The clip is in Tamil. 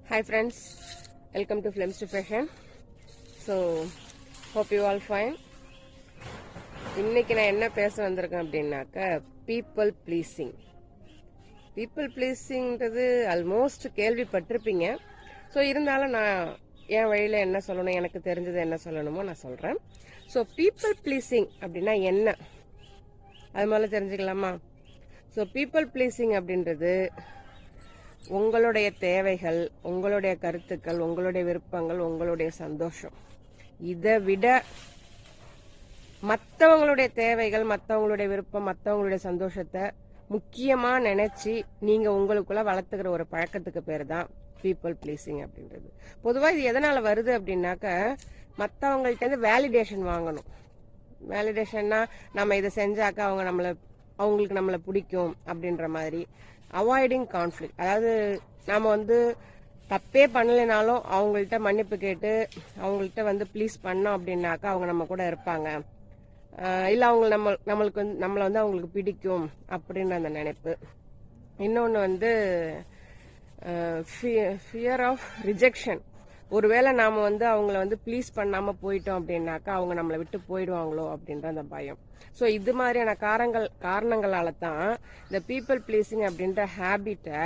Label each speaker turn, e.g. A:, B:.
A: Hi friends, welcome to Films to Fashion. So, hope you all fine. இன்னைக்கு நான் என்ன பேச வந்திருக்கேன் அப்படின்னாக்க பீப்புள் ப்ளீஸிங்ன்றது ஆல்மோஸ்ட் கேள்விப்பட்டிருப்பீங்க. ஸோ இருந்தாலும் நான் என் வழியில் என்ன சொல்லணும், எனக்கு தெரிஞ்சது என்ன சொல்லணுமோ நான் சொல்கிறேன். ஸோ பீப்புள் ப்ளீஸிங் அப்படின்னா என்ன, அது மாதிரி தெரிஞ்சுக்கலாமா? ஸோ பீப்புள் ப்ளீஸிங் அப்படின்றது உங்களுடைய தேவைகள், உங்களுடைய கருத்துக்கள், உங்களுடைய விருப்பங்கள், உங்களுடைய சந்தோஷம், இதை விட மற்றவங்களுடைய தேவைகள், மற்றவங்களுடைய விருப்பம், மற்றவங்களுடைய சந்தோஷத்தை முக்கியமா நினைச்சு நீங்க உங்களுக்குள்ள வளர்த்துக்கிற ஒரு பழக்கத்துக்கு பேர் தான் பீப்புள் ப்ளீஸிங் அப்படின்றது. பொதுவாக இது எதனால வருது அப்படின்னாக்க, மற்றவங்கள்ட்ட இருந்து வேலிடேஷன் வாங்கணும். வேலிடேஷன்னா நம்ம இதை செஞ்சாக்க அவங்களுக்கு நம்மளை பிடிக்கும் அப்படின்ற மாதிரி. அவாய்டிங் கான்ஃப்ளிக்ட், அதாவது நாம தப்பே பண்ணலைனாலும் அவங்கள்ட்ட மன்னிப்பு கேட்டு அவங்கள்ட்ட ப்ளீஸ் பண்ணோம் அப்படின்னாக்கா அவங்க நம்ம கூட இருப்பாங்க, இல்லை அவங்க நம்மளுக்கு நம்மளை அவங்களுக்கு பிடிக்கும் அப்படின்ற அந்த நினைப்பு. இன்னொன்று ஃபியர் ஆஃப் ரிஜெக்ஷன். ஒருவேளை நாம அவங்கள ப்ளீஸ் பண்ணாம போயிட்டோம் அப்படின்னாக்கா அவங்க நம்மளை விட்டு போயிடுவாங்களோ அப்படின்ற அந்த பயம். ஸோ இது மாதிரியான காரணங்களால தான் இந்த பீப்புள் ப்ளீஸிங் அப்படின்ற ஹேபிட்டை